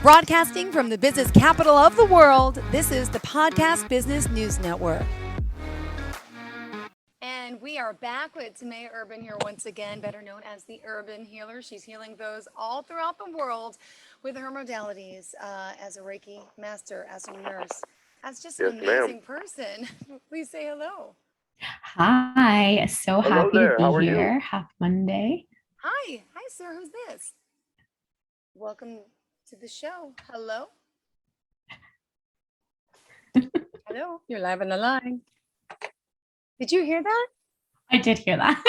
Broadcasting from the business capital of the world, this is the Podcast Business News Network. And we are back with Timea Urban here once again, better known as the Urban Healer. She's healing those all throughout the world with her modalities as a Reiki master, as a nurse, as just an amazing person. Please say hello. Hi, so happy to be here. Happy Monday. Hi, sir. Who's this? Welcome to the show. Hello. Hello. You're live on the line. Did you hear that? I did hear that.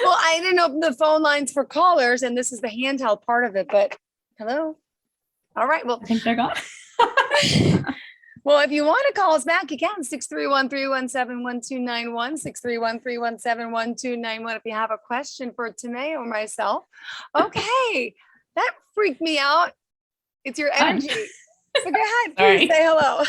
Well, I didn't open the phone lines for callers, and this is the handheld part of it, but hello. All right. Well, I think they're gone. Well, if you want to call us back, you can. 631-317-1291, 631-317-1291 if you have a question for Timea or myself. Okay. That freaked me out. It's your energy. So go ahead. Please say hello.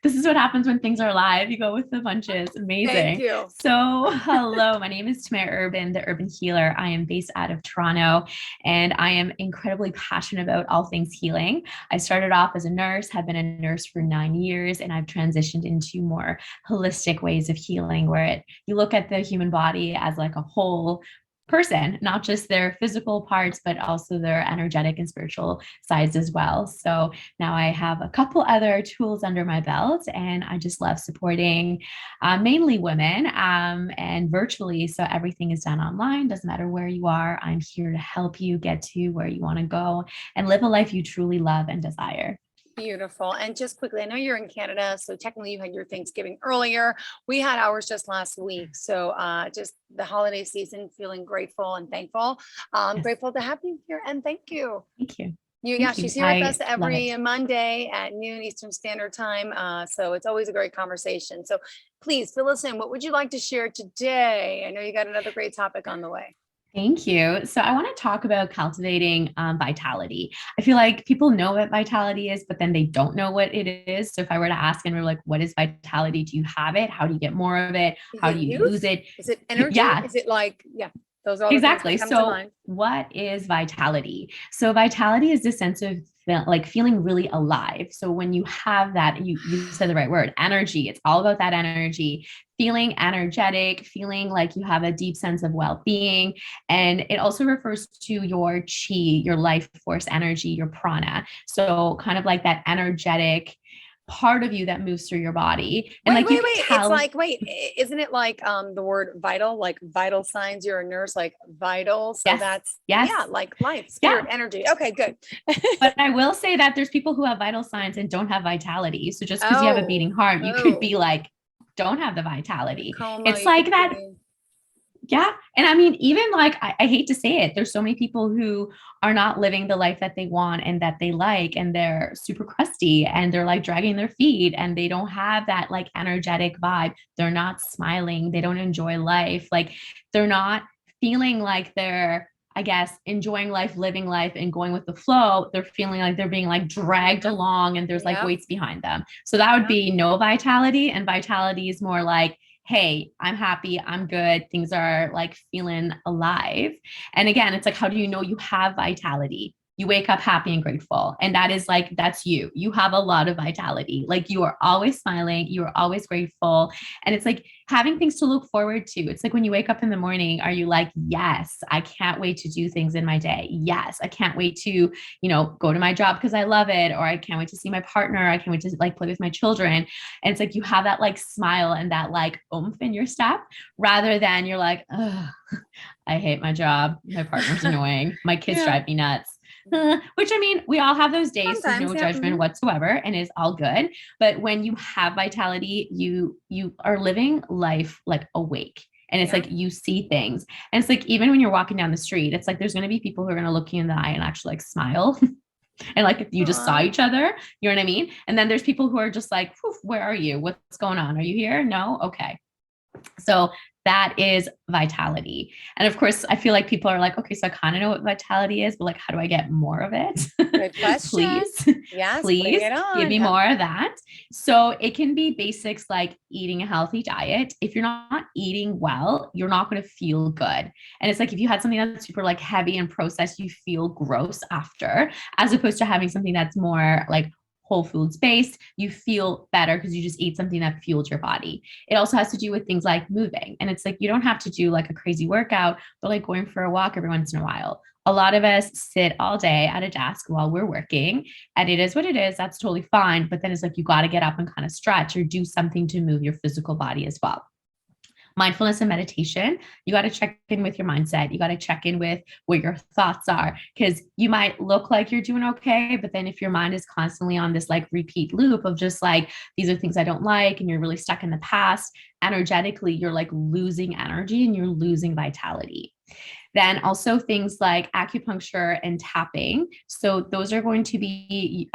This is what happens when things are live. You go with the punches. Amazing. Thank you. So hello, my name is Timea Urban, the Urban Healer. I am based out of Toronto, and I am incredibly passionate about all things healing. I started off as a nurse, have been a nurse for 9 years, and I've transitioned into more holistic ways of healing where you look at the human body as like a whole person, not just their physical parts, but also their energetic and spiritual sides as well. So now I have a couple other tools under my belt, and I just love supporting mainly women and virtually. So everything is done online. Doesn't matter where you are. I'm here to help you get to where you want to go and live a life you truly love and desire. Beautiful. And just quickly, I know you're in Canada, so technically you had your Thanksgiving earlier. We had ours just last week. So just the holiday season, feeling grateful and thankful. Yes. Grateful to have you here, and thank you. Thank you. She's here with us every Monday at noon Eastern Standard Time. So it's always a great conversation. So please fill us in. What would you like to share today? I know you got another great topic on the way. Thank you. So I want to talk about cultivating vitality. I feel like people know what vitality is, but then they don't know what it is. So if I were to ask and we're like, what is vitality? Do you have it? How do you get more of it? How do you use it? Is it energy? Yeah. Is it like, those are all exactly. So what is vitality? So vitality is the sense of like feeling really alive. So when you have that, you said the right word, energy, it's all about that energy, feeling energetic, feeling like you have a deep sense of well-being. And it also refers to your chi, your life force energy, your prana. So kind of like that energetic part of you that moves through your body. And wait. It's like, isn't it like the word vital, like vital signs? You're a nurse, like vital. So like life, spirit, energy. Okay, good. But I will say that there's people who have vital signs and don't have vitality. So just because you have a beating heart, you could be like, don't have the vitality. It's like that. Yeah. And I mean, even like, I hate to say it, there's so many people who are not living the life that they want and that they like, and they're super crusty and they're like dragging their feet and they don't have that like energetic vibe. They're not smiling. They don't enjoy life. Like they're not feeling like they're, I guess, enjoying life, living life and going with the flow. They're feeling like they're being like dragged along and there's like weights behind them. So that would be no vitality. And vitality is more like, hey, I'm happy, I'm good, things are like feeling alive. And again, it's like, how do you know you have vitality? You wake up happy and grateful. And that is like, that's you. You have a lot of vitality. Like you are always smiling, you are always grateful. And it's like having things to look forward to. It's like when you wake up in the morning, are you like, yes, I can't wait to do things in my day. Yes, I can't wait to, go to my job because I love it. Or I can't wait to see my partner. I can't wait to like play with my children. And it's like, you have that like smile and that like oomph in your step rather than you're like, oh, I hate my job. My partner's annoying. My kids drive me nuts. Which I mean, we all have those days, so no judgment whatsoever, and it's all good. But when you have vitality, you are living life like awake. And it's like you see things. And it's like even when you're walking down the street, it's like there's going to be people who are going to look you in the eye and actually like smile. And like if you just saw each other, you know what I mean? And then there's people who are just like, where are you? What's going on? Are you here? No? Okay. So that is vitality. And of course, I feel like people are like, okay, so I kind of know what vitality is, but like, how do I get more of it? Good question. Please, yes, please give me more of that. So it can be basics like eating a healthy diet. If you're not eating well, you're not going to feel good. And it's like, if you had something that's super like heavy and processed, you feel gross after, as opposed to having something that's more like whole foods based, you feel better because you just ate something that fueled your body. It also has to do with things like moving. And it's like, you don't have to do like a crazy workout, but like going for a walk every once in a while. A lot of us sit all day at a desk while we're working, and it is what it is. That's totally fine. But then it's like, you got to get up and kind of stretch or do something to move your physical body as well. Mindfulness and meditation, you got to check in with your mindset. You got to check in with what your thoughts are, because you might look like you're doing okay, but then if your mind is constantly on this like repeat loop of just like, these are things I don't like, and you're really stuck in the past, energetically, you're like losing energy and you're losing vitality. Then also things like acupuncture and tapping. So those are going to be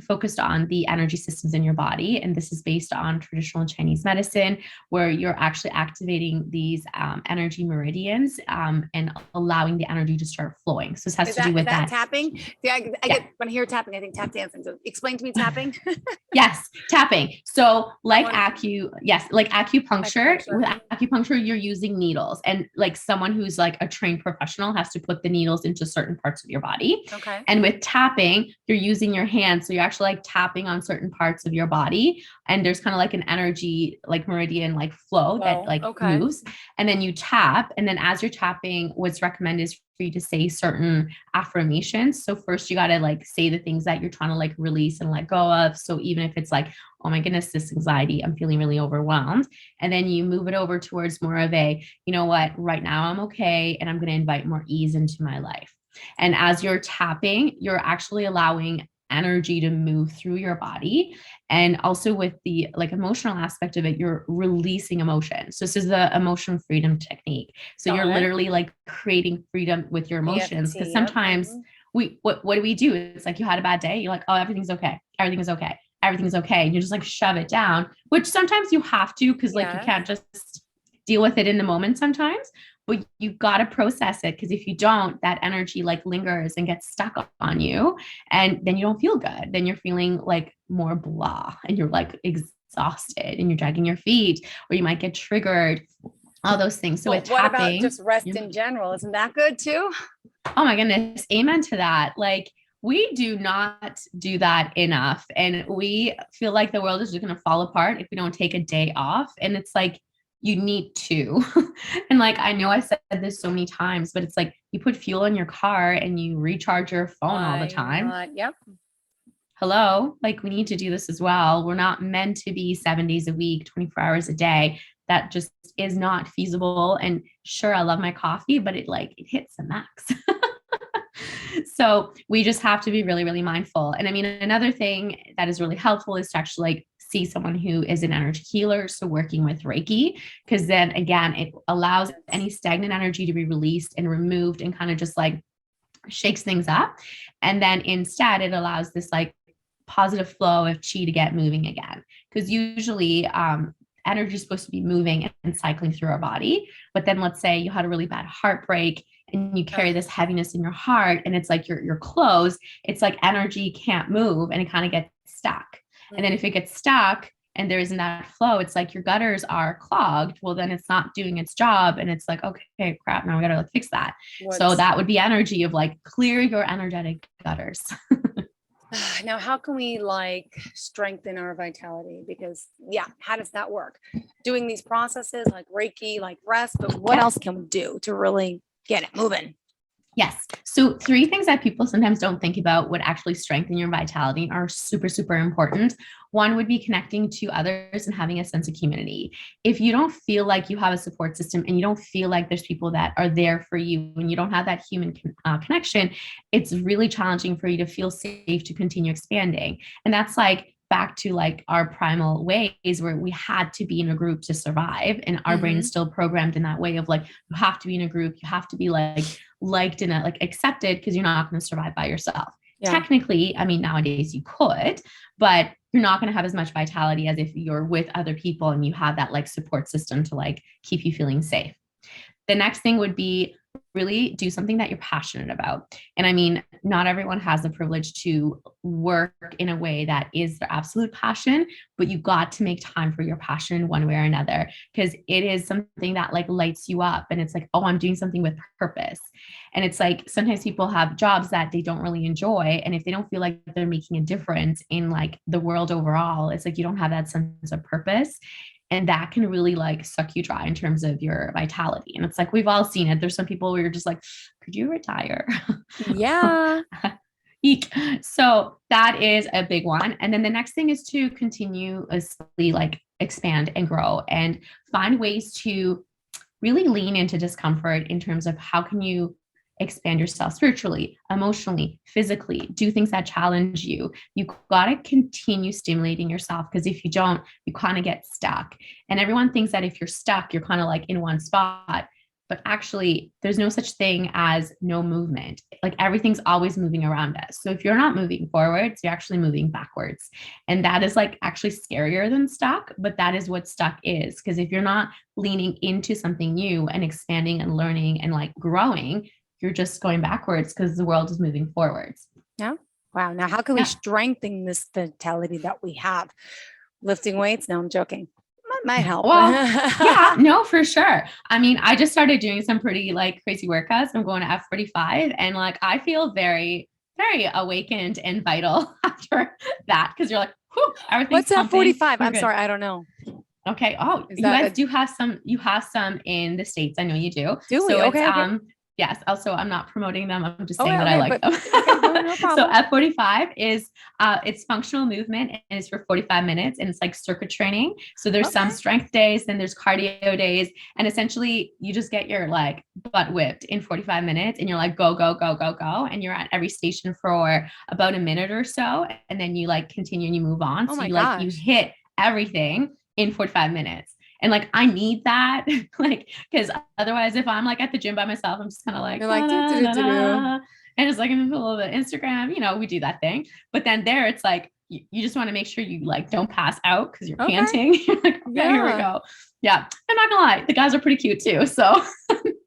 focused on the energy systems in your body. And this is based on traditional Chinese medicine, where you're actually activating these energy meridians and allowing the energy to start flowing. So this has to do with that. Tapping? Yeah, I get when I hear tapping, I think tap dancing. So explain to me tapping. Yes, tapping. So like like acupuncture. With acupuncture, you're using needles, and like someone who's like a trained professional has to put the needles into certain parts of your body. Okay. And with tapping, you're using your hands. So you're actually like tapping on certain parts of your body. And there's kind of like an energy, like meridian, like flow that like moves. And then you tap. And then as you're tapping, what's recommended is for you to say certain affirmations. So first you got to like say the things that you're trying to like release and let go of. So even if it's like, oh my goodness, this anxiety, I'm feeling really overwhelmed. And then you move it over towards more of a, you know what, right now I'm okay. And I'm going to invite more ease into my life. And as you're tapping, you're actually allowing energy to move through your body. And also with the like emotional aspect of it, you're releasing emotion. So this is the emotion freedom technique. So you're literally like creating freedom with your emotions. Because sometimes what do we do? It's like, you had a bad day. You're like, oh, everything's okay. Everything is okay. Everything's okay. And you just like shove it down, which sometimes you have to, because like you can't just deal with it in the moment sometimes, but you got to process it. Because if you don't, that energy like lingers and gets stuck on you, and then you don't feel good. Then you're feeling like more blah, and you're like exhausted, and you're dragging your feet, or you might get triggered, all those things. So with what tapping, about just rest in general? Isn't that good too? Oh my goodness. Amen to that. Like, we do not do that enough. And we feel like the world is just going to fall apart if we don't take a day off. And it's like, you need to. And like, I know I said this so many times, but it's like, you put fuel in your car and you recharge your phone all the time. Yep. Hello. Like, we need to do this as well. We're not meant to be 7 days a week, 24 hours a day. That just is not feasible. And sure, I love my coffee, but it hits the max. So we just have to be really, really mindful. And I mean, another thing that is really helpful is to actually like see someone who is an energy healer. So working with Reiki, because then again, it allows any stagnant energy to be released and removed, and kind of just like shakes things up. And then instead it allows this like positive flow of chi to get moving again. Because usually energy is supposed to be moving and cycling through our body. But then let's say you had a really bad heartbreak and you carry this heaviness in your heart, and it's like you're closed. It's like energy can't move and it kind of gets stuck. Mm-hmm. And then if it gets stuck and there isn't that flow, it's like your gutters are clogged. Well, then it's not doing its job. And it's like, okay, crap, now we got to like fix that. So that would be energy of like, clear your energetic gutters. Now, how can we like strengthen our vitality? Because how does that work? Doing these processes like Reiki, like rest, but what else can we do to really get it moving? Yes. So 3 things that people sometimes don't think about would actually strengthen your vitality are super, super important. One would be connecting to others and having a sense of community. If you don't feel like you have a support system and you don't feel like there's people that are there for you, and you don't have that human connection, it's really challenging for you to feel safe to continue expanding. And that's like back to like our primal ways where we had to be in a group to survive. And our brain is still programmed in that way of like, you have to be in a group, you have to be like liked and like accepted, because you're not going to survive by yourself. technically, I mean, nowadays you could, but you're not going to have as much vitality as if you're with other people and you have that like support system to like keep you feeling safe. The next thing would be really do something that you're passionate about. And I mean, not everyone has the privilege to work in a way that is their absolute passion, but you got to make time for your passion one way or another, because it is something that like lights you up. And it's like, oh, I'm doing something with purpose. And it's like sometimes people have jobs that they don't really enjoy. And if they don't feel like they're making a difference in like the world overall, it's like you don't have that sense of purpose. And that can really like suck you dry in terms of your vitality. And it's like, we've all seen it. There's some people where you're just like, could you retire? Yeah. Eek. So that is a big one. And then the next thing is to continuously like expand and grow and find ways to really lean into discomfort in terms of how can you expand yourself spiritually, emotionally, physically, do things that challenge you. You got to continue stimulating yourself, because if you don't, you kind of get stuck. And everyone thinks that if you're stuck, you're kind of like in one spot. But actually, there's no such thing as no movement. Like everything's always moving around us. So if you're not moving forwards, you're actually moving backwards. And that is like actually scarier than stuck, but that is what stuck is. Because if you're not leaning into something new and expanding and learning and like growing, you're just going backwards because the world is moving forwards. Yeah. Wow. Now, how can we strengthen this vitality that we have? Lifting weights? No, I'm joking. Might help. Well, yeah, no, for sure. I mean, I just started doing some pretty like crazy workouts. I'm going to F45 and like I feel very, very awakened and vital after that, because you're like, whew, everything's What's F45? I'm sorry, I don't know. Okay. Oh, you guys do have some. You have some in the States. I know you do. Do we? So okay. Yes. Also, I'm not promoting them. I'm just saying that I like them. No so F45 is it's functional movement and it's for 45 minutes and it's like circuit training. So there's some strength days, then there's cardio days, and essentially you just get your like butt whipped in 45 minutes and you're like go go go go go, and you're at every station for about a minute or so, and then you like continue and you move on. So you like you hit everything in 45 minutes. And like, I need that, like, because otherwise, if I'm like at the gym by myself, I'm just kind of like, and it's like in the middle of the Instagram, you know, we do that thing. But then there, it's like, you just want to make sure you like don't pass out because you're panting. You're like, okay, here we go. Yeah. I'm not gonna lie, the guys are pretty cute too. So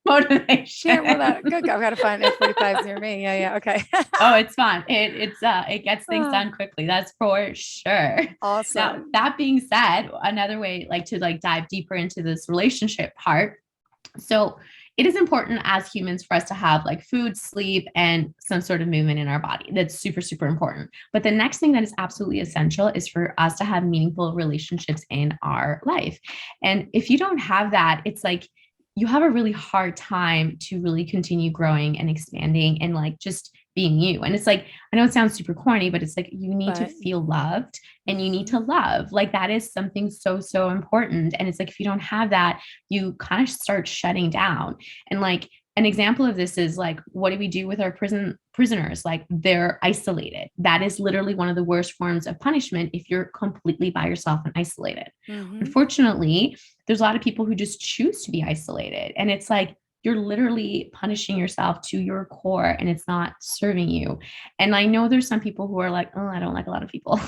motivation. Good. I've got to find F45s near me. Yeah. Okay. Oh, it's fun. It gets things done quickly. That's for sure. Awesome. Now, that being said, another way like to like dive deeper into this relationship part. So it is important as humans for us to have like food, sleep, and some sort of movement in our body. That's super, super important. But the next thing that is absolutely essential is for us to have meaningful relationships in our life. And if you don't have that, it's like you have a really hard time to really continue growing and expanding and like just being you. And it's like, I know it sounds super corny, but it's like you need to feel loved and you need to love. Like that is something so, so important. And it's like, if you don't have that, you kind of start shutting down. And like an example of this is like, what do we do with our prisoners? Like they're isolated. That is literally one of the worst forms of punishment if you're completely by yourself and isolated. Unfortunately, there's a lot of people who just choose to be isolated. And it's like, you're literally punishing yourself to your core and it's not serving you. And I know there's some people who are like, oh, I don't like a lot of people.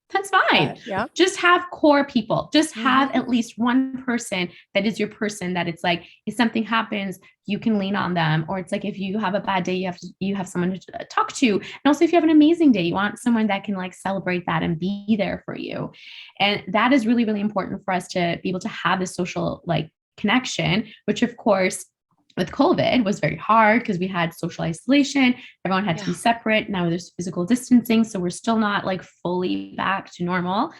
That's fine. Just have core people. Just have at least one person that is your person, that it's like, if something happens, you can lean on them. Or it's like, if you have a bad day, you have someone to talk to. And also if you have an amazing day, you want someone that can like celebrate that and be there for you. And that is really, really important for us to be able to have this social like connection, which of course with COVID was very hard because we had social isolation. Everyone had to be separate. Now there's physical distancing. So we're still not like fully back to normal,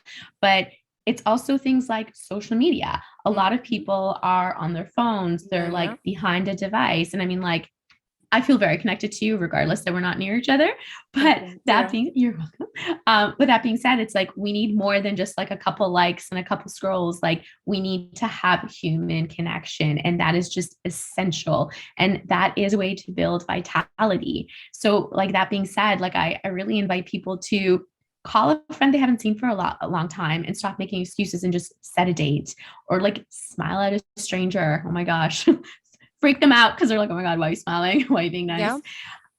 but it's also things like social media. A lot of people are on their phones. They're like behind a device. And I mean, like, I feel very connected to you regardless that we're not near each other. But you're welcome. But that being said, it's like, we need more than just like a couple likes and a couple scrolls. Like we need to have human connection, and that is just essential. And that is a way to build vitality. So like that being said, like I really invite people to call a friend they haven't seen for a long time and stop making excuses and just set a date, or like smile at a stranger. Oh my gosh. Freak them out because they're like, oh my God, why are you smiling? Why are you being nice?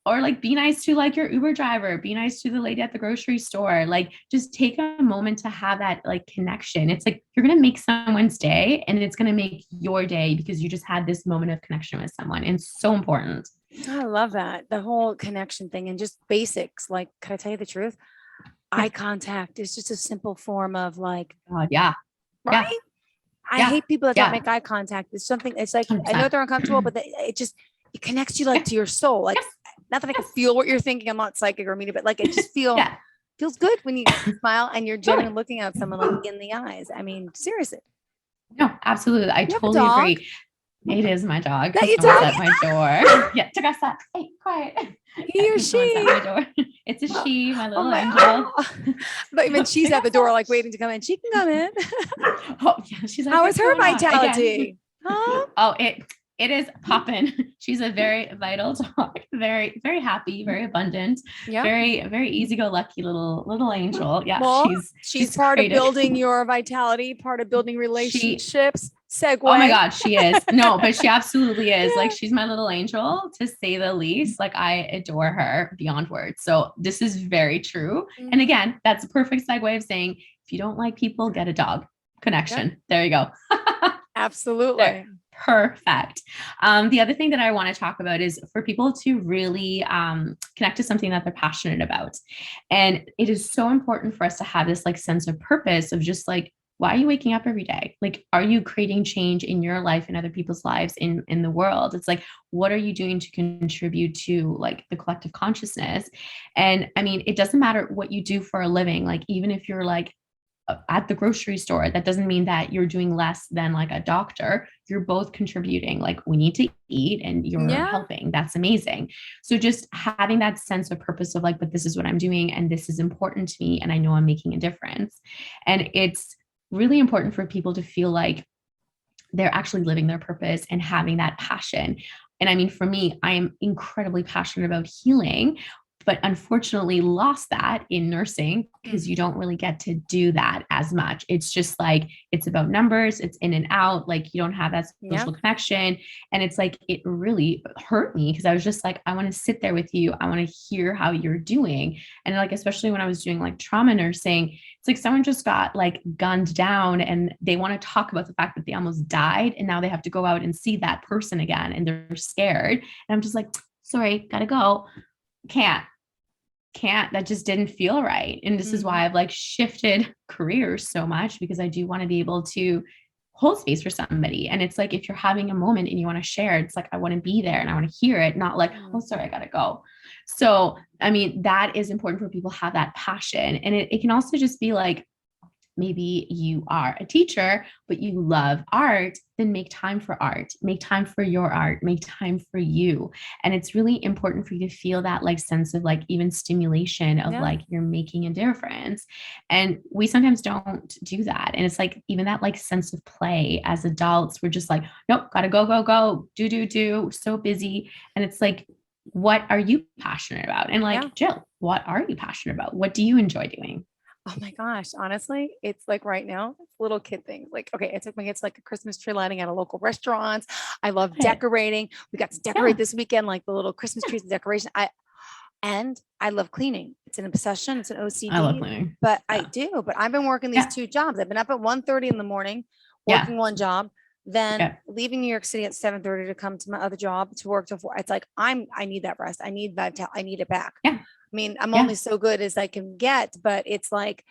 or like be nice to like your Uber driver, be nice to the lady at the grocery store. Like just take a moment to have that like connection. It's like you're going to make someone's day and it's going to make your day because you just had this moment of connection with someone. And it's so important. I love that. The whole connection thing and just basics. Like, can I tell you the truth? Eye contact is just a simple form of like, yeah. right? Yeah. I hate people that don't make eye contact. It's something, it's like, 100%. I know they're uncomfortable, but it connects you like to your soul. Like, not that I can feel what you're thinking. I'm not psychic or media, but like, it just feels good when you smile and you're genuinely looking at someone like in the eyes. I mean, seriously. No, absolutely. I totally agree. It is my dog. That you at my door. Yeah, Teresa. Hey, quiet. He or she? At my door. It's a she, my little angel. But even she's at the door, like waiting to come in. She can come in. Oh yeah, she's like, how is her vitality? Huh? Oh, it is popping. She's a very vital dog, very, very happy, very abundant, very, very easy-go-lucky little angel. Yeah, well, she's part of building your vitality, part of building relationships. Segue. Oh my God, she is. No, but she absolutely is. Like she's my little angel, to say the least. Like I adore her beyond words. So this is very true. And again, that's a perfect segue of saying, if you don't like people, get a dog. Connection. There you go. Absolutely. There. Perfect. The other thing that I want to talk about is for people to really connect to something that they're passionate about. And it is so important for us to have this like sense of purpose of just like, why are you waking up every day? Like, are you creating change in your life and other people's lives in the world? It's like, what are you doing to contribute to like the collective consciousness? And I mean, it doesn't matter what you do for a living. Like, even if you're like at the grocery store, that doesn't mean that you're doing less than like a doctor. You're both contributing. Like we need to eat and you're helping. That's amazing. So just having that sense of purpose of like, but this is what I'm doing and this is important to me and I know I'm making a difference. And it's really important for people to feel like they're actually living their purpose and having that passion. And I mean, for me, I am incredibly passionate about healing, but unfortunately lost that in nursing because you don't really get to do that as much. It's just like, it's about numbers, it's in and out. Like you don't have that social connection. And it's like, it really hurt me because I was just like, I want to sit there with you. I want to hear how you're doing. And like, especially when I was doing like trauma nursing, it's like someone just got like gunned down and they want to talk about the fact that they almost died. And now they have to go out and see that person again. And they're scared. And I'm just like, sorry, gotta go. Can't, that just didn't feel right. And this is why I've like shifted careers so much, because I do want to be able to hold space for somebody. And it's like, if you're having a moment and you want to share, it's like, I want to be there and I want to hear it, not like, oh, sorry, I gotta go. So, I mean, that is important for people to have that passion. And it can also just be like, maybe you are a teacher, but you love art, then make time for art, make time for your art, make time for you. And it's really important for you to feel that like sense of like even stimulation of like you're making a difference. And we sometimes don't do that. And it's like even that like sense of play as adults, we're just like, nope, gotta go, do, so busy. And it's like, what are you passionate about? And like, Jill, what are you passionate about? What do you enjoy doing? Oh my gosh, honestly, it's like right now, it's little kid things. Like, okay, I took my kids like a Christmas tree lighting at a local restaurant. I love decorating. We got to decorate this weekend, like the little Christmas trees and decoration. I love cleaning. It's an obsession. It's an OCD. I love cleaning. But I do. But I've been working these two jobs. I've been up at 1:30 in the morning, working one job, then leaving New York City at 7:30 to come to my other job to work till 4. It's like I need that rest. I need that. I need it back. Yeah. I mean, I'm only so good as I can get, but it's like,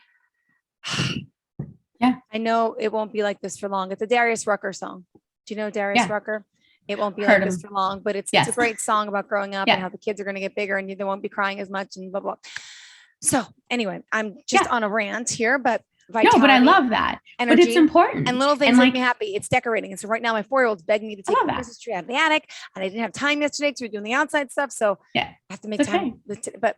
I know it won't be like this for long. It's a Darius Rucker song. Do you know Darius Rucker? It won't be like this for long, but it's a great song about growing up and how the kids are going to get bigger and they won't be crying as much and blah, blah. So anyway, I'm just on a rant here, but vitality, no, but I love that. Energy, but it's important. And little things make me happy. It's decorating. And so right now my 4-year-old's begging me to take the Christmas tree out of the attic and I didn't have time yesterday because we were doing the outside stuff. So I have to make time. But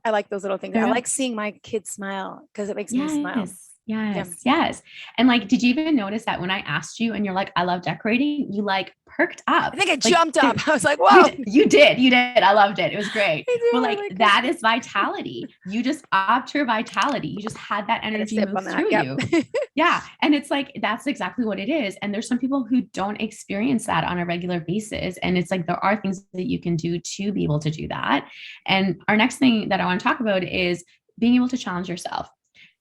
I like those little things. I like seeing my kids smile because it makes me smile. Yes. Yes. And like, did you even notice that when I asked you and you're like, I love decorating, you like perked up. I think I like, jumped up. I was like, whoa. You did. I loved it. It was great. But like that is vitality. You just upped your vitality. You just had that energy move through you. Yeah. And it's like, that's exactly what it is. And there's some people who don't experience that on a regular basis. And it's like, there are things that you can do to be able to do that. And our next thing that I want to talk about is being able to challenge yourself.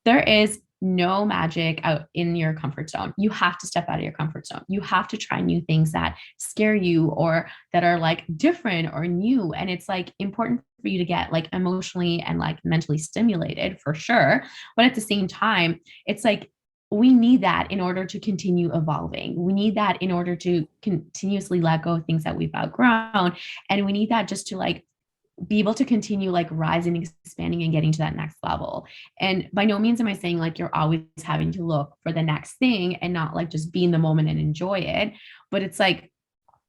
There is no magic out in your comfort zone. You have to step out of your comfort zone. You have to try new things that scare you or that are like different or new. And it's like important for you to get like emotionally and like mentally stimulated for sure. But at the same time, it's like we need that in order to continue evolving. We need that in order to continuously let go of things that we've outgrown. And we need that just to like be able to continue like rising, expanding, and getting to that next level. And by no means am I saying like you're always having to look for the next thing and not like just be in the moment and enjoy it. But it's like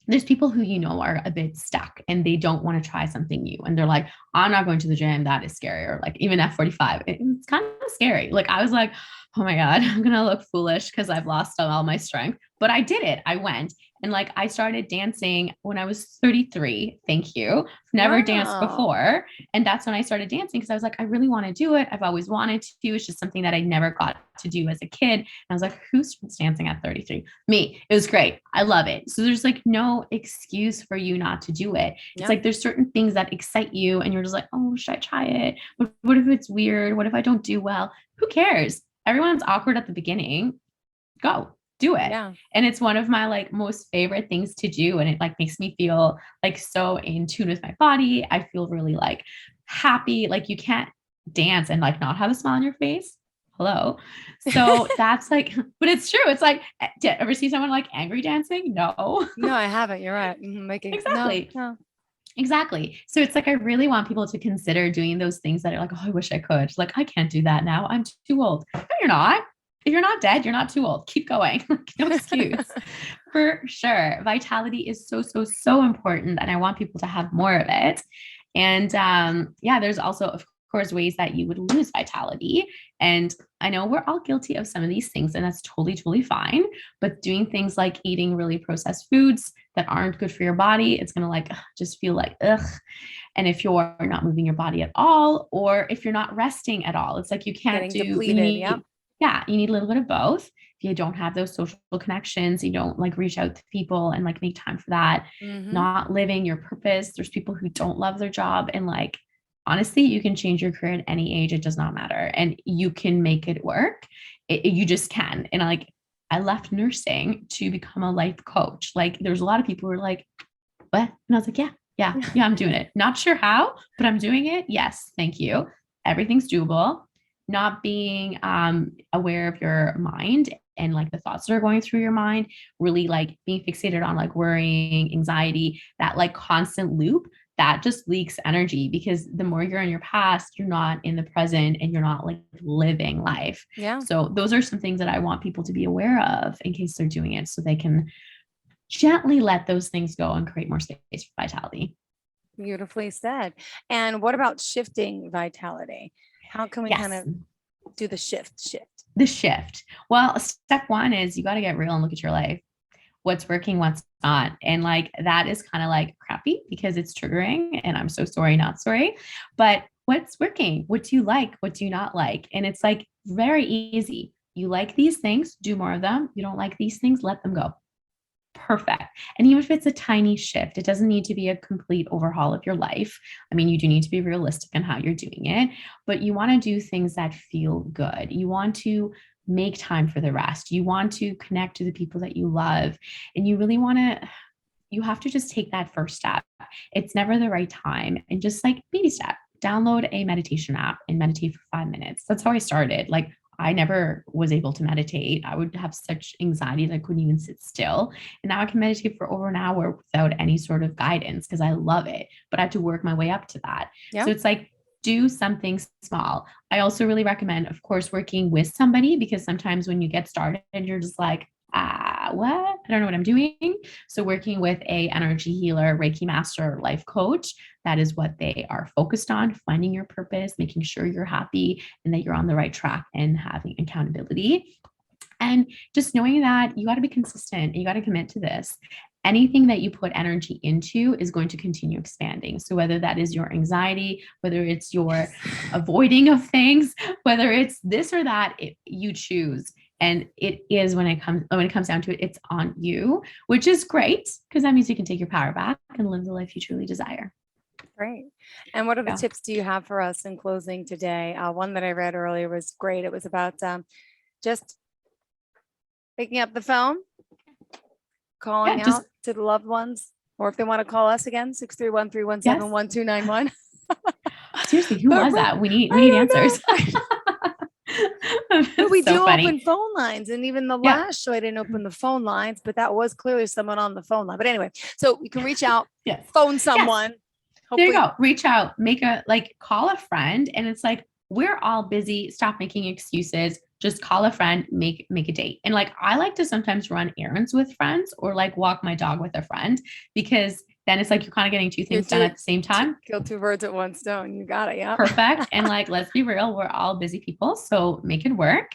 there's people who, you know, are a bit stuck and they don't want to try something new. And they're like, I'm not going to the gym. That is scary. Or like even F45, it's kind of scary. Like I was like, oh my God, I'm going to look foolish because I've lost all my strength. But I did it. I went. And like I started dancing when I was 33. Thank you. Never danced before. And that's when I started dancing because I was like, I really want to do it. I've always wanted to. It's just something that I never got to do as a kid. And I was like, who's dancing at 33? Me. It was great. I love it. So there's like no excuse for you not to do it. It's like there's certain things that excite you and you're just like, oh, should I try it? What if it's weird? What if I don't do well? Who cares? Everyone's awkward at the beginning. Go. Do it. Yeah. And it's one of my like most favorite things to do. And it like makes me feel like so in tune with my body. I feel really like happy. Like you can't dance and like not have a smile on your face. Hello. So that's like, but it's true. It's like, did you ever see someone like angry dancing? No. No, I haven't. You're right. Making exactly. No. Exactly. So it's like, I really want people to consider doing those things that are like, oh, I wish I could. Like, I can't do that now. I'm too old. No, you're not. If you're not dead, you're not too old. Keep going. No excuse. For sure. Vitality is so, so, so important. And I want people to have more of it. And yeah, there's also, of course, ways that you would lose vitality. And I know we're all guilty of some of these things, and that's totally, totally fine. But doing things like eating really processed foods that aren't good for your body, it's going to like just feel like, ugh. And if you're not moving your body at all, or if you're not resting at all, it's like you can't do, depleted, you need a little bit of both. If you don't have those social connections, you don't like reach out to people and like make time for that, not living your purpose. There's people who don't love their job. And like, honestly, you can change your career at any age. It does not matter. And you can make it work. You just can. And like, I left nursing to become a life coach. Like there's a lot of people who are like, what? And I was like, yeah, I'm doing it. Not sure how, but I'm doing it. Yes. Thank you. Everything's doable. Not being aware of your mind and like the thoughts that are going through your mind, really like being fixated on like worrying, anxiety, that like constant loop that just leaks energy, because the more you're in your past, you're not in the present and you're not like living life. Yeah. So those are some things that I want people to be aware of in case they're doing it, so they can gently let those things go and create more space for vitality. Beautifully said. And what about shifting vitality? How can we kind of do the shift? The shift. Well, step one is you got to get real and look at your life. What's working, what's not. And like, that is kind of like crappy because it's triggering, and I'm so sorry, not sorry, but what's working? What do you like? What do you not like? And it's like very easy. You like these things, do more of them. You don't like these things, let them go. Perfect. And even if it's a tiny shift, it doesn't need to be a complete overhaul of your life. I mean, you do need to be realistic in how you're doing it, but you want to do things that feel good. You want to make time for the rest. You want to connect to the people that you love, and you really want to, you have to just take that first step. It's never the right time. And just like baby step, download a meditation app and meditate for 5 minutes. That's how I started. Like, I never was able to meditate. I would have such anxiety that I couldn't even sit still. And now I can meditate for over an hour without any sort of guidance because I love it. But I have to work my way up to that. Yeah. So it's like, do something small. I also really recommend, of course, working with somebody, because sometimes when you get started, you're just like, I don't know what I'm doing. So working with a energy healer, Reiki master, life coach, that is what they are focused on, finding your purpose, making sure you're happy and that you're on the right track and having accountability. And just knowing that you got to be consistent and you got to commit to this. Anything that you put energy into is going to continue expanding. So whether that is your anxiety, whether it's your avoiding of things, whether it's this or that, you choose. And it is when it comes down to it, it's on you, which is great because that means you can take your power back and live the life you truly desire. Great. And what other tips do you have for us in closing today? One that I read earlier was great. It was about just picking up the phone, calling out to the loved ones, or if they want to call us again, 631-317-1291. Seriously, who was that? We need answers. But we do open phone lines, and even the last show I didn't open the phone lines, but that was clearly someone on the phone line. But anyway, so you can reach out, phone someone. There you go. Reach out, call a friend, and it's like, we're all busy. Stop making excuses. Just call a friend, make a date. And I like to sometimes run errands with friends or walk my dog with a friend, because then it's like you're kind of getting two things done at the same time. Kill two birds with one stone. You got it. Yeah. Perfect. And let's be real, we're all busy people. So make it work.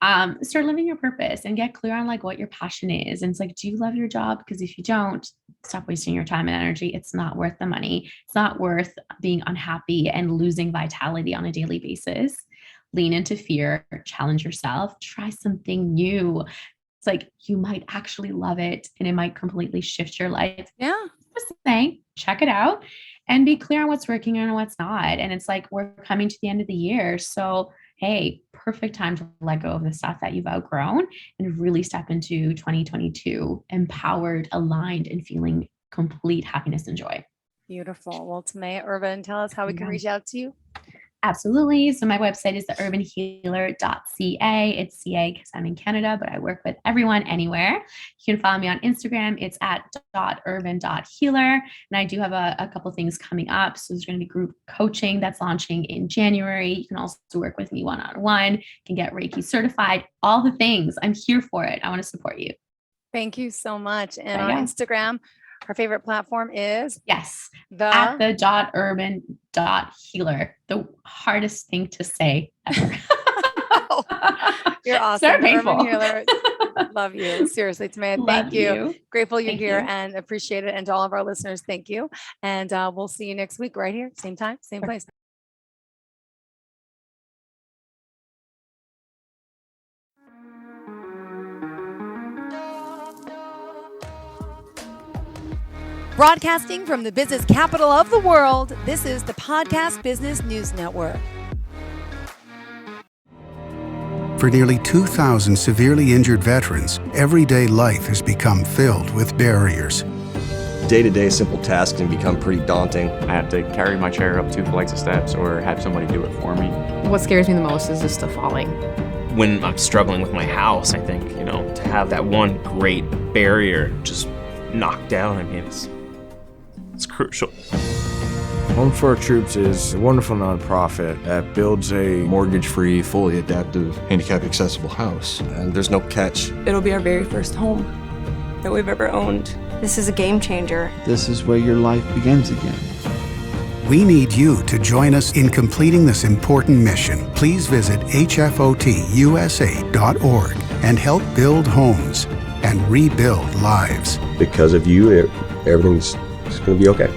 Start living your purpose and get clear on what your passion is. And it's do you love your job? Because if you don't, stop wasting your time and energy. It's not worth the money. It's not worth being unhappy and losing vitality on a daily basis. Lean into fear, challenge yourself, try something new. It's you might actually love it and it might completely shift your life. Yeah. Just saying, check it out and be clear on what's working and what's not. And it's we're coming to the end of the year. So, hey, perfect time to let go of the stuff that you've outgrown and really step into 2022 empowered, aligned, and feeling complete happiness and joy. Beautiful. Well, Timea Urban, tell us how we can reach out to you. Absolutely. So my website is theurbanhealer.ca. It's CA because I'm in Canada, but I work with everyone anywhere. You can follow me on Instagram. It's at .urban.healer. And I do have a couple things coming up. So there's going to be group coaching that's launching in January. You can also work with me one-on-one. You can get Reiki certified, all the things. I'm here for it. I want to support you. Thank you so much. And on Instagram, our favorite platform is at the .urban.healer. The hardest thing to say ever. You're awesome. So painful. Urban Healer. Love you. Seriously, Timea, thank you. Grateful you're here and appreciate it. And to all of our listeners, thank you. And we'll see you next week right here. Same time, same place. Broadcasting from the business capital of the world, this is the Podcast Business News Network. For nearly 2,000 severely injured veterans, everyday life has become filled with barriers. Day-to-day simple tasks can become pretty daunting. I have to carry my chair up 2 flights of steps or have somebody do it for me. What scares me the most is just the falling. When I'm struggling with my house, I think, to have that one great barrier just knocked down, it's crucial. Home for Our Troops is a wonderful nonprofit that builds a mortgage-free, fully adaptive, handicap-accessible house. And there's no catch. It'll be our very first home that we've ever owned. This is a game changer. This is where your life begins again. We need you to join us in completing this important mission. Please visit hfotusa.org and help build homes and rebuild lives. Because of you, everything's going to be okay.